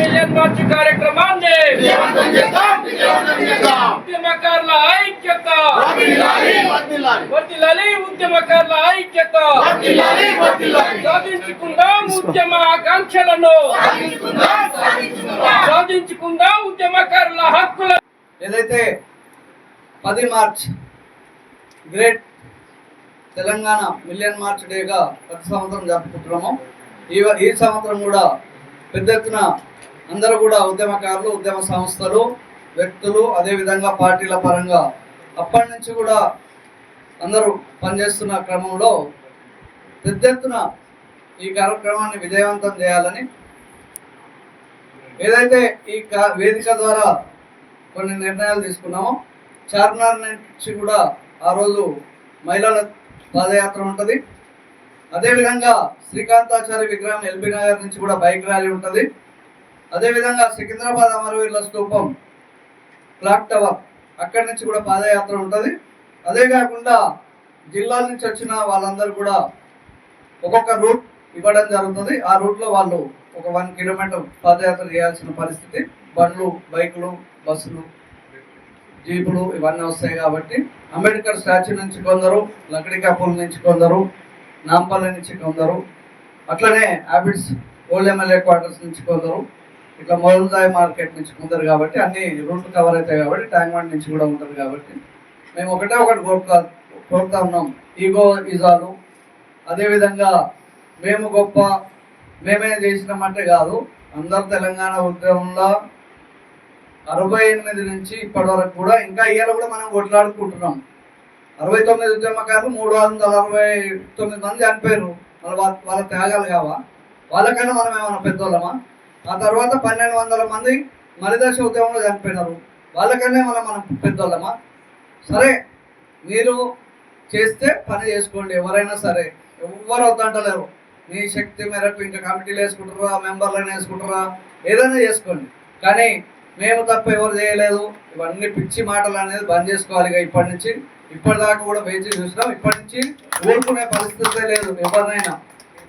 Million March కార్యక్రమాన్ని ఉద్యమకారుల ఐక్యత వర్ధిల్లాలి, ఉద్యమకారుల ఐక్యత సాధించుకుందాం, ఉద్యమ ఆకాంక్షలను సాధించుకుందాం, ఉద్యమకారుల హక్కుల. ఏదైతే 10 March great Telangana million March డేగా ప్రతి సంవత్సరం జరుపుకుంటున్నాము. ఈ సంవత్సరం కూడా పెద్ద ఎత్తున అందరూ కూడా ఉద్యమకారులు, ఉద్యమ సంస్థలు, వ్యక్తులు, అదేవిధంగా పార్టీల పరంగా అప్పటి నుంచి కూడా అందరూ పనిచేస్తున్న క్రమంలో పెద్ద ఎత్తున ఈ కార్యక్రమాన్ని విజయవంతం చేయాలని ఏదైతే ఈ వేదిక ద్వారా కొన్ని నిర్ణయాలు తీసుకున్నామో, చార్మినార్ నుంచి కూడా ఆ రోజు మహిళల పాదయాత్ర ఉంటుంది. అదేవిధంగా శ్రీకాంతాచార్య విగ్రహం ఎల్బీ నగర్ నుంచి కూడా బైక్ ర్యాలీ ఉంటుంది. అదేవిధంగా సికింద్రాబాద్ అమరవీరుల స్తూపం క్లాక్ టవర్ అక్కడి నుంచి కూడా పాదయాత్ర ఉంటుంది. అదే కాకుండా జిల్లాల నుంచి వచ్చిన వాళ్ళందరూ కూడా ఒక్కొక్క రూట్ ఇవ్వడం జరుగుతుంది. ఆ రూట్లో వాళ్ళు ఒక 1 కిలోమీటర్ పాదయాత్ర చేయాల్సిన పరిస్థితి. బండ్లు, బైకులు, బస్సులు, జీపులు ఇవన్నీ వస్తాయి కాబట్టి అంబేద్కర్ స్టాచ్యూ నుంచి కొందరు, లక్డికాపూల్ నుంచి కొందరు, నాంపల్లి నుంచి కొందరు, అట్లనే హ్యాబిట్స్ ఓల్డ్ ఎమ్మెల్యే క్వార్టర్స్ నుంచి కొందరు, ఇట్లా మౌల్దాయ్ మార్కెట్ నుంచి కొందరు కాబట్టి అన్ని రూట్లు కవర్ అవుతాయి కాబట్టి ట్యాంక్ బండ్ నుంచి కూడా ఉంటుంది కాబట్టి మేము ఒకటి కోరుతా ఉన్నాం. ఈగో ఇజాలు, అదేవిధంగా మేము గొప్ప, మేమే చేసినామంటే కాదు. అందరు తెలంగాణ ఉద్యమంలో 68 నుంచి ఇప్పటి వరకు కూడా ఇంకా ఇవాళ కూడా మనం కొట్లాడుకుంటున్నాం. 69 ఉద్యమకారులు 369 మంది చనిపోయారు. వాళ్ళ త్యాగాలు కావా? వాళ్ళకన్నా మనం ఏమైనా పెద్దోళ్ళమా? ఆ తర్వాత 1200 మంది మలిదశ ఉద్యమంలో చనిపోయినారు. వాళ్ళకన్నా మనం పెద్దోళ్ళమా? సరే, మీరు చేస్తే పని చేసుకోండి, ఎవరైనా సరే, ఎవరు వద్దంటలేరు. మీ శక్తి మేరకు ఇంకా కమిటీలు వేసుకుంటారా, మెంబర్లను వేసుకుంటారా, ఏదైనా చేసుకోండి. కానీ మేము తప్ప ఎవరు చేయలేదు. ఇవన్నీ పిచ్చి మాటలు అనేది బంద్ చేసుకోవాలి. ఇప్పటి నుంచి ఇప్పటిదాకా కూడా వేచి చూసినాం. ఇప్పటి నుంచి ఊరుకునే పరిస్థితే లేదు ఎవరినైనా.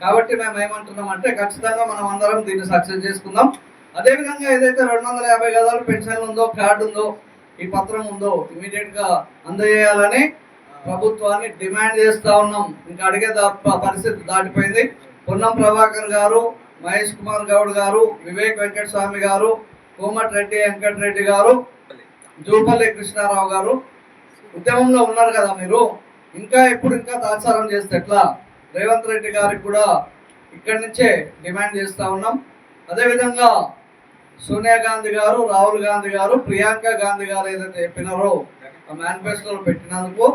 కాబట్టి మేము ఏమంటున్నామంటే ఖచ్చితంగా మనం అందరం దీన్ని సక్సెస్ చేసుకుందాం. అదేవిధంగా ఏదైతే 250 గదాలు పెన్షన్ ఉందో, కార్డు ఉందో, ఈ పత్రం ఉందో ఇమీడియట్గా అందజేయాలని ప్రభుత్వాన్ని డిమాండ్ చేస్తూ ఉన్నాం. ఇంకా అడిగే పరిస్థితి దాటిపోయింది. పొన్నం ప్రభాకర్ గారు, మహేష్ కుమార్ గౌడ్ గారు, వివేక్ వెంకటస్వామి గారు, కోమటిరెడ్డి వెంకటరెడ్డి గారు, జూపల్లి కృష్ణారావు గారు ఉద్యమంలో ఉన్నారు కదా. మీరు ఇంకా తాత్సారం చేస్తే ఎట్లా? రేవంత్ రెడ్డి గారికి కూడా ఇక్కడి నుంచే డిమాండ్ చేస్తూ ఉన్నాం. అదేవిధంగా సోనియా గాంధీ గారు, రాహుల్ గాంధీ గారు, ప్రియాంక గాంధీ గారు ఏదైతే చెప్పినారో ఆ మేనిఫెస్టోలో పెట్టినందుకు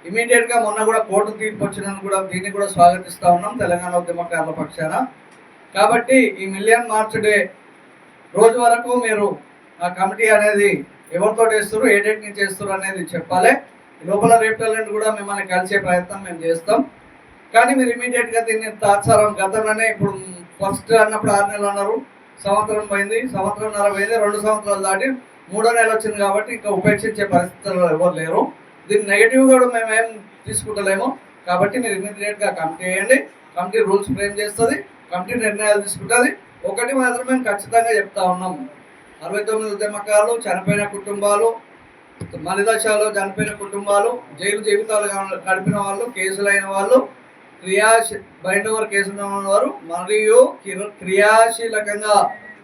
ఇమీడియట్గా మొన్న కూడా కోర్టు తీర్పు వచ్చినందుకు కూడా దీన్ని కూడా స్వాగతిస్తూ ఉన్నాం తెలంగాణ ఉద్యమకారుల పక్షాన. కాబట్టి ఈ మిలియన్ మార్చ్ డే రోజు వరకు మీరు ఆ కమిటీ అనేది ఎవరితో చేస్తారు, ఏ డేట్ నుంచి చేస్తారు అనేది చెప్పాలి. లోపల రేపు టాలెంట్ కూడా మిమ్మల్ని కలిసే ప్రయత్నం మేము చేస్తాం. కానీ మీరు ఇమీడియట్గా దీన్ని తాత్సారం, గతంలోనే ఇప్పుడు ఫస్ట్ అన్నప్పుడు 6 నెలలు అన్నారు, సంవత్సరం పోయింది, సంవత్సరంన్నర పోయింది, 2 సంవత్సరాలు దాటి 3వ నెల వచ్చింది కాబట్టి ఇంకా ఉపేక్షించే పరిస్థితుల్లో ఎవరు లేరు. దీన్ని నెగిటివ్ కూడా మేము ఏం తీసుకుంటలేము. కాబట్టి మీరు ఇమీడియట్గా కమిటీ వేయండి. కమిటీ రూల్స్ ఫ్రేమ్ చేస్తుంది, కమిటీ నిర్ణయాలు తీసుకుంటుంది. ఒకటి మాత్రం మేము ఖచ్చితంగా చెప్తా ఉన్నాం, 69 ఉద్యమకారులు, చనిపోయిన కుటుంబాలు, మలిదశలో చనిపోయిన కుటుంబాలు, జైలు జీవితాలు గడిపిన వాళ్ళు, కేసులైన వాళ్ళు, బైండ్ ఓవర్ కేసులు ఉన్నవారు, మరియు క్రియాశీలకంగా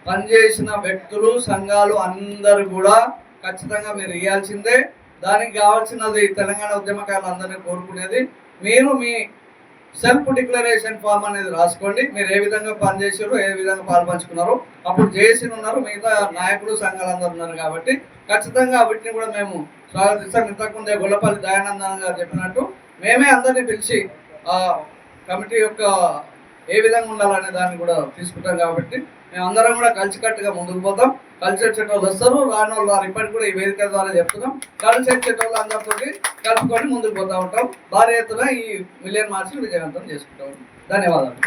పనిచేసిన వ్యక్తులు, సంఘాలు అందరూ కూడా ఖచ్చితంగా మీరు ఇవ్వాల్సిందే. దానికి కావాల్సినది తెలంగాణ ఉద్యమకారులు అందరినీ కోరుకునేది, మీరు మీ సెల్ఫ్ డిక్లరేషన్ ఫామ్ అనేది రాసుకోండి. మీరు ఏ విధంగా పనిచేసారు, ఏ విధంగా పాల్పంచుకున్నారు. అప్పుడు జేఏసీ ఉన్నారు, మిగతా నాయకులు, సంఘాలు అందరూ ఉన్నారు. కాబట్టి ఖచ్చితంగా వీటిని కూడా మేము స్వాగతిస్తాం. ఇంతకుముందే గొల్లపల్లి దయానందన్ గారు చెప్పినట్టు మేమే అందరినీ పిలిచి ఆ కమిటీ యొక్క ఏ విధంగా ఉండాలనే దాన్ని కూడా తీసుకుంటాం. కాబట్టి మేము అందరం కూడా కలిసికట్టుగా ముందుకు పోతాం. కలిసి వచ్చేటోళ్ళు వస్తారు, రాని వాళ్ళు రారు. ఇప్పటికి కూడా ఈ వేదిక ద్వారా చెప్తున్నాం, కలిసి వచ్చేటోళ్ళు అందరితో కలుపుకొని ముందుకు పోతూ ఉంటాం. భారీ ఎత్తున ఈ మిలియన్ మార్చ్ విజయవంతం చేసుకుంటాం. ధన్యవాదాలు.